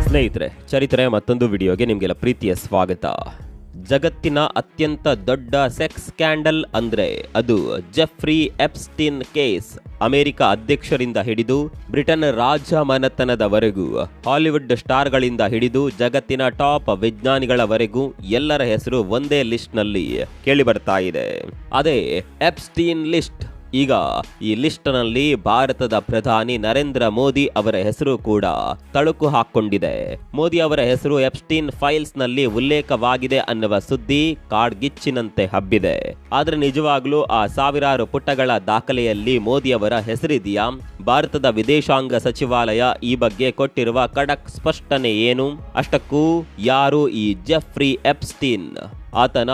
ಸ್ನೇಹಿತರೆ, ಚರಿತ್ರೆ ಮತ್ತೊಂದು ವಿಡಿಯೋಗೆ ನಿಮಗೆಲ್ಲ ಪ್ರೀತಿಯ ಸ್ವಾಗತ. ಜಗತ್ತಿನ ಅತ್ಯಂತ ದೊಡ್ಡ ಸೆಕ್ಸ್ ಸ್ಕ್ಯಾಂಡಲ್ ಅಂದ್ರೆ ಅದು ಜೆಫ್ರಿ ಎಪ್ಸ್ಟೀನ್ ಕೇಸ್. ಅಮೆರಿಕ ಅಧ್ಯಕ್ಷರಿಂದ ಹಿಡಿದು ಬ್ರಿಟನ್ ರಾಜಮನೆತನದವರೆಗೂ, ಹಾಲಿವುಡ್ ಸ್ಟಾರ್ಗಳಿಂದ ಹಿಡಿದು ಜಗತ್ತಿನ ಟಾಪ್ ವಿಜ್ಞಾನಿಗಳವರೆಗೂ ಎಲ್ಲರ ಹೆಸರು ಒಂದೇ ಲಿಸ್ಟ್ನಲ್ಲಿ ಕೇಳಿ ಬರ್ತಾ ಇದೆ. ಅದೇ ಎಪ್ಸ್ಟೀನ್ ಲಿಸ್ಟ್. ಈಗ ಈ ಲಿಸ್ಟ್ನಲ್ಲಿ ಭಾರತದ ಪ್ರಧಾನಿ ನರೇಂದ್ರ ಮೋದಿ ಅವರ ಹೆಸರು ಕೂಡ ತಳುಕು ಹಾಕೊಂಡಿದೆ. ಮೋದಿ ಅವರ ಹೆಸರು ಎಪ್ಸ್ಟೀನ್ ಫೈಲ್ಸ್ ನಲ್ಲಿ ಉಲ್ಲೇಖವಾಗಿದೆ ಅನ್ನುವ ಸುದ್ದಿ ಕಾಡ್ಗಿಚ್ಚಿನಂತೆ ಹಬ್ಬಿದೆ. ಆದ್ರೆ ನಿಜವಾಗ್ಲೂ ಆ ಸಾವಿರಾರು ಪುಟಗಳ ದಾಖಲೆಯಲ್ಲಿ ಮೋದಿ ಅವರ ಹೆಸರಿದೆಯಾ? ಭಾರತದ ವಿದೇಶಾಂಗ ಸಚಿವಾಲಯ ಈ ಬಗ್ಗೆ ಕೊಟ್ಟಿರುವ ಖಡಕ್ ಸ್ಪಷ್ಟನೆ ಏನು? ಅಷ್ಟಕ್ಕೂ ಯಾರು ಈ ಜೆಫ್ರಿ ಎಪ್ಸ್ಟೀನ್? ಆತನ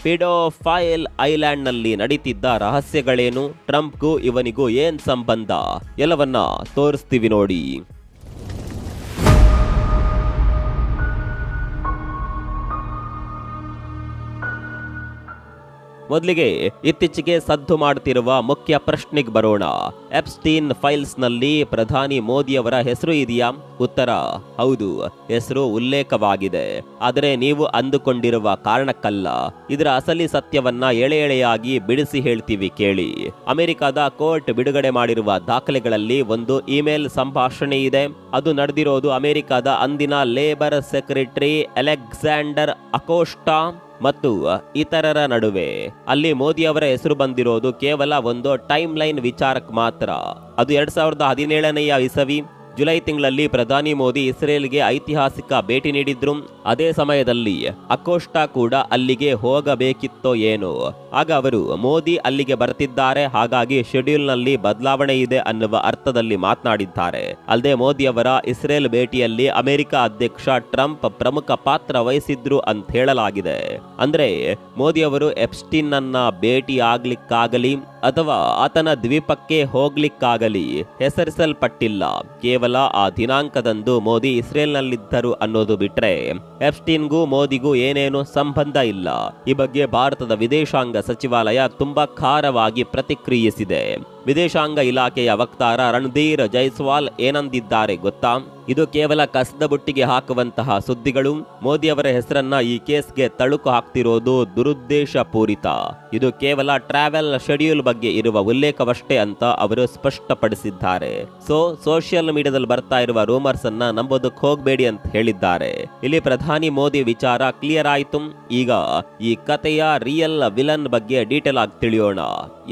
ಪೆಡೋಫೈಲ್ ಐಲ್ಯಾಂಡ್ ನಲ್ಲಿ ನಡೀತಿದ್ದ ರಹಸ್ಯಗಳೇನು? ಟ್ರಂಪ್ಗೂ ಇವನಿಗೂ ಏನ್ ಸಂಬಂಧ? ಎಲ್ಲವನ್ನ ತೋರಿಸ್ತೀವಿ ನೋಡಿ. ಮೊದಲಿಗೆ ಇತ್ತೀಚೆಗೆ ಸದ್ದು ಮಾಡುತ್ತಿರುವ ಮುಖ್ಯ ಪ್ರಶ್ನೆಗೆ ಬರೋಣ. ಎಪ್ಸ್ಟೀನ್ ಫೈಲ್ಸ್ ನಲ್ಲಿ ಪ್ರಧಾನಿ ಮೋದಿ ಅವರ ಹೆಸರು ಇದೆಯಾ? ಉತ್ತರ ಹೌದು, ಹೆಸರು ಉಲ್ಲೇಖವಾಗಿದೆ. ಆದರೆ ನೀವು ಅಂದುಕೊಂಡಿರುವ ಕಾರಣಕ್ಕಲ್ಲ. ಇದರ ಅಸಲಿ ಸತ್ಯವನ್ನ ಎಳೆ ಎಳೆಯಾಗಿ ಬಿಡಿಸಿ ಹೇಳ್ತೀವಿ ಕೇಳಿ. ಅಮೆರಿಕದ ಕೋರ್ಟ್ ಬಿಡುಗಡೆ ಮಾಡಿರುವ ದಾಖಲೆಗಳಲ್ಲಿ ಒಂದು ಇಮೇಲ್ ಸಂಭಾಷಣೆ ಇದೆ. ಅದು ನಡೆದಿರೋದು ಅಮೆರಿಕದ ಅಂದಿನ ಲೇಬರ್ ಸೆಕ್ರೆಟರಿ ಅಲೆಕ್ಸಾಂಡರ್ ಅಕೋಸ್ಟಾ ಮತ್ತು ಇತರರ ನಡುವೆ. ಅಲ್ಲಿ ಮೋದಿ ಅವರ ಹೆಸರು ಬಂದಿರೋದು ಕೇವಲ ಒಂದು ಟೈಮ್ ಲೈನ್ ವಿಚಾರಕ್ಕೆ ಮಾತ್ರ. ಅದು 2017ನೇ ಇಸವಿ ಜುಲೈ ತಿಂಗಳಲ್ಲಿ ಪ್ರಧಾನಿ ಮೋದಿ ಇಸ್ರೇಲ್ಗೆ ಐತಿಹಾಸಿಕ ಭೇಟಿ ನೀಡಿದ್ರು. ಅದೇ ಸಮಯದಲ್ಲಿ ಅಕೋಸ್ಟಾ ಕೂಡ ಅಲ್ಲಿಗೆ ಹೋಗಬೇಕಿತ್ತೋ ಏನೋ. ಆಗ ಅವರು ಮೋದಿ ಅಲ್ಲಿಗೆ ಬರ್ತಿದ್ದಾರೆ, ಹಾಗಾಗಿ ಶೆಡ್ಯೂಲ್ ನಲ್ಲಿ ಬದಲಾವಣೆ ಇದೆ ಅನ್ನುವ ಅರ್ಥದಲ್ಲಿ ಮಾತನಾಡಿದ್ದಾರೆ. ಅಲ್ಲದೆ ಮೋದಿ ಅವರ ಇಸ್ರೇಲ್ ಭೇಟಿಯಲ್ಲಿ ಅಮೆರಿಕ ಅಧ್ಯಕ್ಷ ಟ್ರಂಪ್ ಪ್ರಮುಖ ಪಾತ್ರ ವಹಿಸಿದ್ರು ಅಂತ ಹೇಳಲಾಗಿದೆ. ಅಂದ್ರೆ ಮೋದಿ ಅವರು ಎಪ್ಸ್ಟೀನ್ ಅನ್ನ ಭೇಟಿ ಆಗ್ಲಿಕ್ಕಾಗಲಿ ಅಥವಾ ಆತನ ದ್ವೀಪಕ್ಕೆ ಹೋಗ್ಲಿಕ್ಕಾಗಲಿ ಹೆಸರಿಸಲ್ಪಟ್ಟಿಲ್ಲ. ಕೇವಲ ಆ ದಿನಾಂಕದಂದು ಮೋದಿ ಇಸ್ರೇಲ್ನಲ್ಲಿದ್ದರು ಅನ್ನೋದು ಬಿಟ್ರೆ ಎಪ್ಸ್ಟೀನ್ಗೂ ಮೋದಿಗೂ ಏನೇನು ಸಂಬಂಧ ಇಲ್ಲ. ಈ ಬಗ್ಗೆ ಭಾರತದ ವಿದೇಶಾಂಗ ಸಚಿವಾಲಯ ತುಂಬಾ ಖಾರವಾಗಿ ಪ್ರತಿಕ್ರಿಯಿಸಿದೆ. ವಿದೇಶಾಂಗ ಇಲಾಖೆಯ ವಕ್ತಾರ ರಣಧೀರ್ ಜೈಸ್ವಾಲ್ ಏನಂದಿದ್ದಾರೆ ಗೊತ್ತಾ? ಇದು ಕೇವಲ ಕಸದ ಬುಟ್ಟಿಗೆ ಹಾಕುವಂತಹ ಸುದ್ದಿಗಳು. ಮೋದಿ ಅವರ ಹೆಸರನ್ನ ಈ ಕೇಸ್ಗೆ ತಳುಕು ಹಾಕ್ತಿರೋದು ದುರುದ್ದೇಶ ಪೂರಿತ. ಇದು ಕೇವಲ ಟ್ರಾವೆಲ್ ಶೆಡ್ಯೂಲ್ ಬಗ್ಗೆ ಇರುವ ಉಲ್ಲೇಖವಷ್ಟೇ ಅಂತ ಅವರು ಸ್ಪಷ್ಟಪಡಿಸಿದ್ದಾರೆ. ಸೋಷಿಯಲ್ ಮೀಡಿಯಾದಲ್ಲಿ ಬರ್ತಾ ಇರುವ ರೂಮರ್ಸ್ ಅನ್ನ ನಂಬೋದಕ್ಕೆ ಹೋಗಬೇಡಿ ಅಂತ ಹೇಳಿದ್ದಾರೆ. ಇಲ್ಲಿ ಪ್ರಧಾನಿ ಮೋದಿ ವಿಚಾರ ಕ್ಲಿಯರ್ ಆಯ್ತು. ಈಗ ಈ ಕಥೆಯ ರಿಯಲ್ ವಿಲನ್ ಬಗ್ಗೆ ಡೀಟೇಲ್ ಆಗಿ ತಿಳಿಯೋಣ.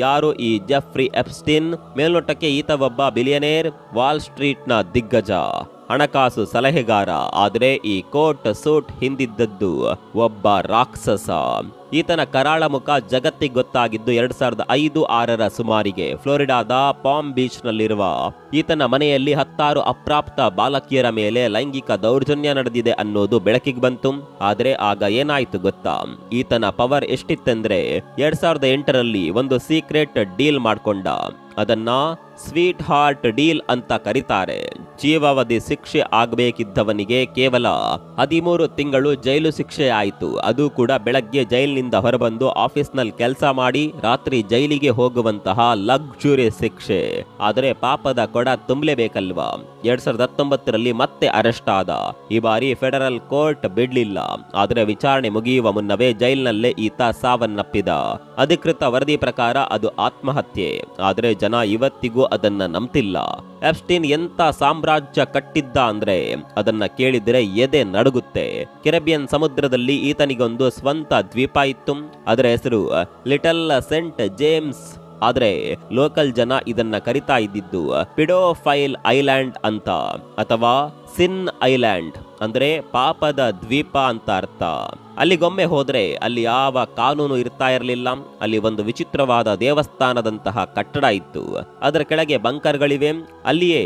ಯಾರು ಈ ಜೆಫ್ರಿ ಎಪ್ಸ್ಟೀನ್? ಮೇಲ್ನೋಟಕ್ಕೆ ಈತ ಒಬ್ಬ ಬಿಲಿಯನೇರ್, ವಾಲ್ ಸ್ಟ್ರೀಟ್ ನ ದಿಗ್ಗಜ, ಹಣಕಾಸು ಸಲಹೆಗಾರ. ಆದರೆ ಈ ಕೋಟ್ ಸೂಟ್ ಹಿಂದಿದ್ದದ್ದು ಒಬ್ಬ ರಾಕ್ಷಸ. ಈತನ ಕರಾಳ ಮುಖ ಜಗತ್ತಿಗೆ ಗೊತ್ತಾಗಿದ್ದು 2005-6ರ ಸುಮಾರಿಗೆ ಫ್ಲೋರಿಡಾದ ಪಾಮ್ ಬೀಚ್ ನಲ್ಲಿರುವ ಈತನ ಮನೆಯಲ್ಲಿ 10 ಅಪ್ರಾಪ್ತ ಬಾಲಕಿಯರ ಮೇಲೆ ಲೈಂಗಿಕ ದೌರ್ಜನ್ಯ ನಡೆದಿದೆ ಅನ್ನೋದು ಬೆಳಕಿಗೆ ಬಂತು. ಆದ್ರೆ ಆಗ ಏನಾಯ್ತು ಗೊತ್ತಾ? ಈತನ ಪವರ್ ಎಷ್ಟಿತ್ತೆಂದ್ರೆ 2008ರಲ್ಲಿ ಒಂದು ಸೀಕ್ರೆಟ್ ಡೀಲ್ ಮಾಡ್ಕೊಂಡ. ಅದನ್ನ ಸ್ವೀಟ್ ಹಾರ್ಟ್ ಡೀಲ್ ಅಂತ ಕರೀತಾರೆ. ಜೀವಾವಧಿ ಶಿಕ್ಷೆ ಆಗಬೇಕಿದ್ದವನಿಗೆ ಕೇವಲ 13 ತಿಂಗಳು ಜೈಲು ಶಿಕ್ಷೆ ಆಯಿತು. ಅದು ಕೂಡ ಬೆಳಗ್ಗೆ ಜೈಲಿನಿಂದ ಹೊರಬಂದು ಆಫೀಸ್ನಲ್ಲಿ ಕೆಲಸ ಮಾಡಿ ರಾತ್ರಿ ಜೈಲಿಗೆ ಹೋಗುವಂತಹ ಲಕ್ಸುರಿ ಶಿಕ್ಷೆ. ಆದರೆ ಪಾಪದ ಕೊಡ ತುಂಬಲೇಬೇಕಲ್ವಾ? 2019ರಲ್ಲಿ ಮತ್ತೆ ಅರೆಸ್ಟ್ ಆದ. ಈ ಬಾರಿ ಫೆಡರಲ್ ಕೋರ್ಟ್ ಬಿಡ್ಲಿಲ್ಲ. ಆದರೆ ವಿಚಾರಣೆ ಮುಗಿಯುವ ಮುನ್ನವೇ ಜೈಲಿನಲ್ಲೇ ಈತ ಸಾವನ್ನಪ್ಪಿದ. ಅಧಿಕೃತ ವರದಿ ಪ್ರಕಾರ ಅದು ಆತ್ಮಹತ್ಯೆ. ಆದರೆ ಜನ ಇವತ್ತಿಗೂ ಅದನ್ನ ನಂಬ್ತಿಲ್ಲ. ಎಪ್ಸ್ಟೀನ್ ಎಂತ ಸಾಮ್ರಾಜ್ಯ ಕಟ್ಟಿದ್ದ ಅಂದ್ರೆ ಅದನ್ನ ಕೇಳಿದ್ರೆ ಎದೆ ನಡುಗುತ್ತೆ. ಕೆರೆಬಿಯನ್ ಸಮುದ್ರದಲ್ಲಿ ಈತನಿಗೊಂದು ಸ್ವಂತ ದ್ವೀಪ ಇತ್ತು. ಅದರ ಹೆಸರು ಲಿಟಲ್ ಸೆಂಟ್ ಜೇಮ್ಸ್. ಆದ್ರೆ ಲೋಕಲ್ ಜನ ಇದನ್ನ ಕರಿತಾ ಇದ್ದಿದ್ದು ಪಿಡೋಫೈಲ್ ಐಲ್ಯಾಂಡ್ ಅಂತ, ಅಥವಾ ಸಿನ್ ಐಲ್ಯಾಂಡ್ ಅಂದ್ರೆ ಪಾಪದ ದ್ವೀಪ ಅಂತ ಅರ್ಥ. ಅಲ್ಲಿಗೊಮ್ಮೆ ಹೋದ್ರೆ ಅಲ್ಲಿ ಯಾವ ಕಾನೂನು ಇರ್ತಾ ಇರಲಿಲ್ಲ. ಅಲ್ಲಿ ಒಂದು ವಿಚಿತ್ರವಾದ ದೇವಸ್ಥಾನದಂತಹ ಕಟ್ಟಡ ಇತ್ತು. ಅದರ ಕೆಳಗೆ ಬಂಕರ್ಗಳಿವೆ. ಅಲ್ಲಿಯೇ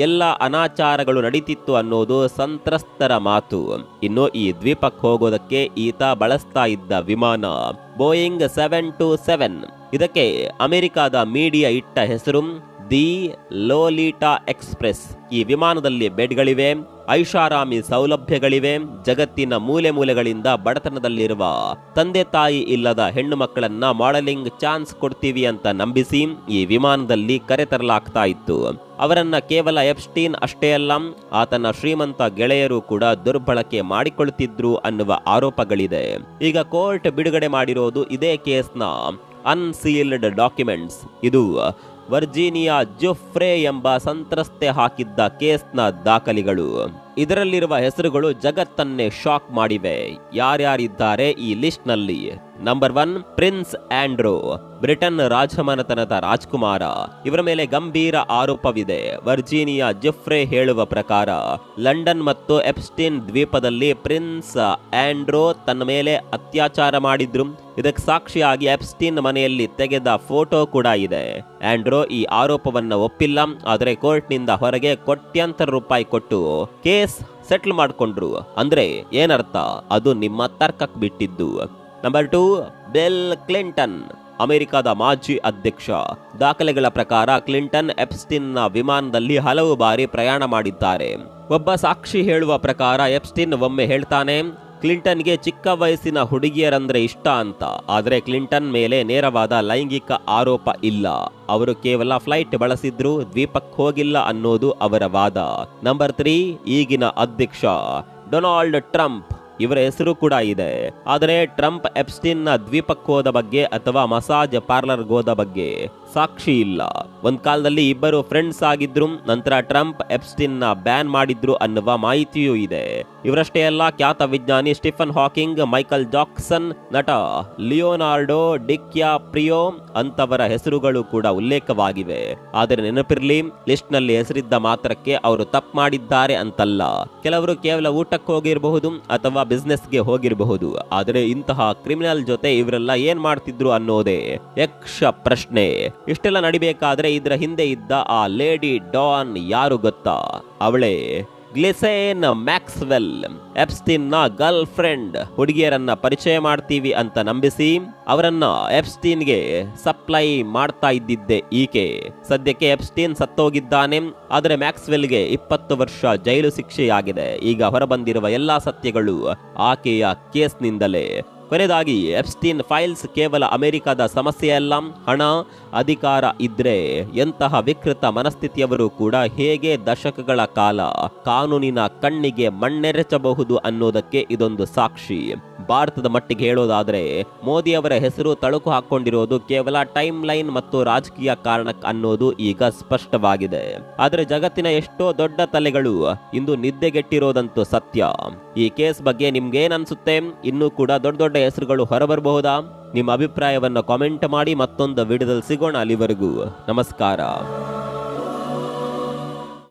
ಎಲ್ಲ ಅನಾಚಾರಗಳು ನಡೀತಿತ್ತು ಅನ್ನೋದು ಸಂತ್ರಸ್ತರ ಮಾತು. ಇನ್ನು ಈ ದ್ವೀಪಕ್ಕೆ ಹೋಗೋದಕ್ಕೆ ಈತ ಬಳಸ್ತಾ ಇದ್ದ ವಿಮಾನ ಬೋಯಿಂಗ್ 727. ಇದಕ್ಕೆ ಅಮೆರಿಕದ ಮೀಡಿಯಾ ಇಟ್ಟ ಹೆಸರು ದಿ ಲೋಲಿಟಾ ಎಕ್ಸ್ಪ್ರೆಸ್. ಈ ವಿಮಾನದಲ್ಲಿ ಬೆಡ್ಗಳಿವೆ. ಐಷಾರಾಮಿ ಸೌಲಭ್ಯಗಳಿವೆ. ಜಗತ್ತಿನ ಮೂಲೆ ಮೂಲೆಗಳಿಂದ ಬಡತನದಲ್ಲಿರುವ ತಂದೆ ತಾಯಿ ಇಲ್ಲದ ಹೆಣ್ಣು ಮಕ್ಕಳನ್ನ ಮಾಡೆಲಿಂಗ್ ಚಾನ್ಸ್ ಕೊಡ್ತೀವಿ ಅಂತ ನಂಬಿಸಿ ಈ ವಿಮಾನದಲ್ಲಿ ಕರೆತರಲಾಗ್ತಾ ಇತ್ತು. ಅವರನ್ನ ಕೇವಲ ಎಪ್ಸ್ಟೀನ್ ಅಷ್ಟೇ ಅಲ್ಲ, ಆತನ ಶ್ರೀಮಂತ ಗೆಳೆಯರು ಕೂಡ ದುರ್ಬಳಕೆ ಮಾಡಿಕೊಳ್ಳುತ್ತಿದ್ರು ಅನ್ನುವ ಆರೋಪಗಳಿದೆ. ಈಗ ಕೋರ್ಟ್ ಬಿಡುಗಡೆ ಮಾಡಿರೋದು ಇದೇ ಕೇಸ್ನ ಅನ್ಸೀಲ್ಡ್ ಡಾಕ್ಯುಮೆಂಟ್ಸ್. ಇದು ವರ್ಜೀನಿಯಾ ಜುಫ್ರೆ ಎಂಬ ಸಂತ್ರಸ್ತೆ ಹಾಕಿದ್ದ ಕೇಸ್ನ ದಾಖಲೆಗಳು. ಇದರಲ್ಲಿರುವ ಹೆಸರುಗಳು ಜಗತ್ತನ್ನೇ ಶಾಕ್ ಮಾಡಿವೆ. ಯಾರ್ಯಾರಿದ್ದಾರೆ ಈ ಲಿಸ್ಟ್ ನಲ್ಲಿ? ನಂಬರ್ 1, ಪ್ರಿನ್ಸ್ ಆಂಡ್ರೋ, ಬ್ರಿಟನ್ ರಾಜಮನೆತನದ ರಾಜ್ಕುಮಾರ. ಇವರ ಮೇಲೆ ಗಂಭೀರ ಆರೋಪವಿದೆ. ವರ್ಜೀನಿಯಾ ಜುಫ್ರೆ ಹೇಳುವ ಪ್ರಕಾರ ಲಂಡನ್ ಮತ್ತು ಎಪ್ಸ್ಟೀನ್ ದ್ವೀಪದಲ್ಲಿ ಪ್ರಿನ್ಸ್ ಆಂಡ್ರೋ ತನ್ನ ಮೇಲೆ ಅತ್ಯಾಚಾರ ಮಾಡಿದ್ರು. ಇದಕ್ಕೆ ಸಾಕ್ಷಿಯಾಗಿ ಎಪ್ಸ್ಟೀನ್ ಮನೆಯಲ್ಲಿ ತೆಗೆದ ಫೋಟೋ ಕೂಡ ಇದೆ. ಆಂಡ್ರೋ ಈ ಆರೋಪವನ್ನ ಒಪ್ಪಿಲ್ಲ, ಆದರೆ ಕೋರ್ಟ್ನಿಂದ ಹೊರಗೆ ಕೋಟ್ಯಾಂತರ ರೂಪಾಯಿ ಕೊಟ್ಟು ಕೇಸ್ ಸೆಟ್ಲ್ ಮಾಡಿಕೊಂಡ್ರು. ಅಂದ್ರೆ ಏನರ್ಥ? ಅದು ನಿಮ್ಮ ತರ್ಕಕ್ಕೆ ಬಿಟ್ಟಿದ್ದು. ನಂಬರ್ 2, ಬಿಲ್ ಕ್ಲಿಂಟನ್, ಅಮೆರಿಕದ ಮಾಜಿ ಅಧ್ಯಕ್ಷ. ದಾಖಲೆಗಳ ಪ್ರಕಾರ ಕ್ಲಿಂಟನ್ ಎಪ್ಸ್ಟೀನ್ನ ವಿಮಾನದಲ್ಲಿ ಹಲವು ಬಾರಿ ಪ್ರಯಾಣ ಮಾಡಿದ್ದಾರೆ. ಒಬ್ಬ ಸಾಕ್ಷಿ ಹೇಳುವ ಪ್ರಕಾರ ಎಪ್ಸ್ಟೀನ್ ಒಮ್ಮೆ ಹೇಳ್ತಾನೆ, ಕ್ಲಿಂಟನ್ಗೆ ಚಿಕ್ಕ ವಯಸ್ಸಿನ ಹುಡುಗಿಯರಂದ್ರೆ ಇಷ್ಟ ಅಂತ. ಆದರೆ ಕ್ಲಿಂಟನ್ ಮೇಲೆ ನೇರವಾದ ಲೈಂಗಿಕ ಆರೋಪ ಇಲ್ಲ. ಅವರು ಕೇವಲ ಫ್ಲೈಟ್ ಬಳಸಿದ್ರು, ದ್ವೀಪಕ್ಕೆ ಹೋಗಿಲ್ಲ ಅನ್ನೋದು ಅವರ ವಾದ. ನಂಬರ್ 3, ಈಗಿನ ಅಧ್ಯಕ್ಷ ಡೊನಾಲ್ಡ್ ಟ್ರಂಪ್. ಇವರ ಹೆಸರು ಕೂಡ ಇದೆ. ಆದರೆ ಟ್ರಂಪ್ ಎಪ್ಸ್ಟೀನ್ನ ದ್ವೀಪಕ್ಕೆ ಹೋದ ಬಗ್ಗೆ ಅಥವಾ ಮಸಾಜ್ ಪಾರ್ಲರ್ಗೆ ಹೋದ ಬಗ್ಗೆ ಸಾಕ್ಷಿ ಇಲ್ಲ. ಒಂದ್ ಕಾಲದಲ್ಲಿ ಇಬ್ಬರು ಫ್ರೆಂಡ್ಸ್ ಆಗಿದ್ರು, ನಂತರ ಟ್ರಂಪ್ ಎಪ್ಸ್ಟೀನ್ನ ಬ್ಯಾನ್ ಮಾಡಿದ್ರು ಅನ್ನುವ ಮಾಹಿತಿಯೂ ಇದೆ. ಇವರಷ್ಟೇ ಅಲ್ಲ, ಖ್ಯಾತ ವಿಜ್ಞಾನಿ ಸ್ಟೀಫನ್ ಹಾಕಿಂಗ್, ಮೈಕಲ್ ಜಾಕ್ಸನ್, ನಟ ಲಿಯೋನಾರ್ಡೋ ಡಿಕ್ಯಾಪ್ರಿಯೋ ಅಂತವರ ಹೆಸರುಗಳು ಕೂಡ ಉಲ್ಲೇಖವಾಗಿವೆ. ಆದರೆ ನೆನಪಿರ್ಲಿ, ಲಿಸ್ಟ್ ನಲ್ಲಿ ಹೆಸರಿದ್ದ ಮಾತ್ರಕ್ಕೆ ಅವರು ತಪ್ಪು ಮಾಡಿದ್ದಾರೆ ಅಂತಲ್ಲ. ಕೆಲವರು ಕೇವಲ ಊಟಕ್ಕೆ ಹೋಗಿರಬಹುದು ಅಥವಾ ಬಿಸ್ನೆಸ್ಗೆ ಹೋಗಿರಬಹುದು. ಆದರೆ ಇಂತಹ ಕ್ರಿಮಿನಲ್ ಜೊತೆ ಇವರೆಲ್ಲ ಏನ್ ಮಾಡ್ತಿದ್ರು ಅನ್ನೋದೇ ಯಕ್ಷ ಪ್ರಶ್ನೆ. ಇಷ್ಟೆಲ್ಲ ನಡಿಬೇಕಾದ್ರೆ ಇದರ ಹಿಂದೆ ಇದ್ದ ಆ ಲೇಡಿ ಡಾನ್ ಯಾರು ಗೊತ್ತಾ? ಅವಳೇ ಗ್ಲಿಸೇನ್ ಮ್ಯಾಕ್ಸ್ವೆಲ್, ಎಪ್ಸ್ಟೀನ್ನ ಗರ್ಲ್ ಫ್ರೆಂಡ್. ಹುಡುಗಿಯರನ್ನ ಪರಿಚಯ ಮಾಡ್ತೀವಿ ಅಂತ ನಂಬಿಸಿ ಅವರನ್ನ ಎಪ್ಸ್ಟೀನ್ಗೆ ಸಪ್ಲೈ ಮಾಡ್ತಾ ಇದ್ದಿದ್ದೆ ಈಕೆ. ಸದ್ಯಕ್ಕೆ ಎಪ್ಸ್ಟೀನ್ ಸತ್ತೋಗಿದ್ದಾನೆ, ಆದರೆ ಮ್ಯಾಕ್ಸ್ವೆಲ್ಗೆ 20 ವರ್ಷ ಜೈಲು ಶಿಕ್ಷೆಯಾಗಿದೆ. ಈಗ ಹೊರಬಂದಿರುವ ಎಲ್ಲಾ ಸತ್ಯಗಳು ಆಕೆಯ ಕೇಸ್ನಿಂದಲೇ. ಕೊನೆಯದಾಗಿ, ಎಪ್ಸ್ಟೀನ್ ಫೈಲ್ಸ್ ಕೇವಲ ಅಮೆರಿಕದ ಸಮಸ್ಯೆ ಅಲ್ಲ. ಹಣ, ಅಧಿಕಾರ ಇದ್ರೆ ಎಂತಹ ವಿಕೃತ ಮನಸ್ಥಿತಿಯವರು ಕೂಡ ಹೇಗೆ ದಶಕಗಳ ಕಾಲ ಕಾನೂನಿನ ಕಣ್ಣಿಗೆ ಮಣ್ಣೆರಚಬಹುದು ಅನ್ನೋದಕ್ಕೆ ಇದೊಂದು ಸಾಕ್ಷಿ. ಭಾರತದ ಮಟ್ಟಿಗೆ ಹೇಳೋದಾದ್ರೆ, ಮೋದಿ ಅವರ ಹೆಸರು ತಳುಕು ಹಾಕೊಂಡಿರೋದು ಕೇವಲ ಟೈಮ್ ಲೈನ್ ಮತ್ತು ರಾಜಕೀಯ ಕಾರಣಕ್ಕೆ ಅನ್ನೋದು ಈಗ ಸ್ಪಷ್ಟವಾಗಿದೆ. ಆದರೆ ಜಗತ್ತಿನ ಎಷ್ಟೋ ದೊಡ್ಡ ತಲೆಗಳು ಇಂದು ನಿದ್ದೆಗೆಟ್ಟಿರೋದಂತೂ ಸತ್ಯ. ಈ ಕೇಸ್ ಬಗ್ಗೆ ನಿಮ್ಗೇನ್ ಅನ್ಸುತ್ತೆ? ಇನ್ನೂ ಕೂಡ ದೊಡ್ಡ ದೊಡ್ಡ ಹೆಸರುಗಳು ಹೊರಬರಬಹುದಾ? ನಿಮ್ಮ ಅಭಿಪ್ರಾಯವನ್ನು ಕಾಮೆಂಟ್ ಮಾಡಿ. ಮತ್ತೊಂದು ವಿಡಿಯೋದಲ್ಲಿ ಸಿಗೋಣ. ಅಲ್ಲಿವರೆಗೂ ನಮಸ್ಕಾರ.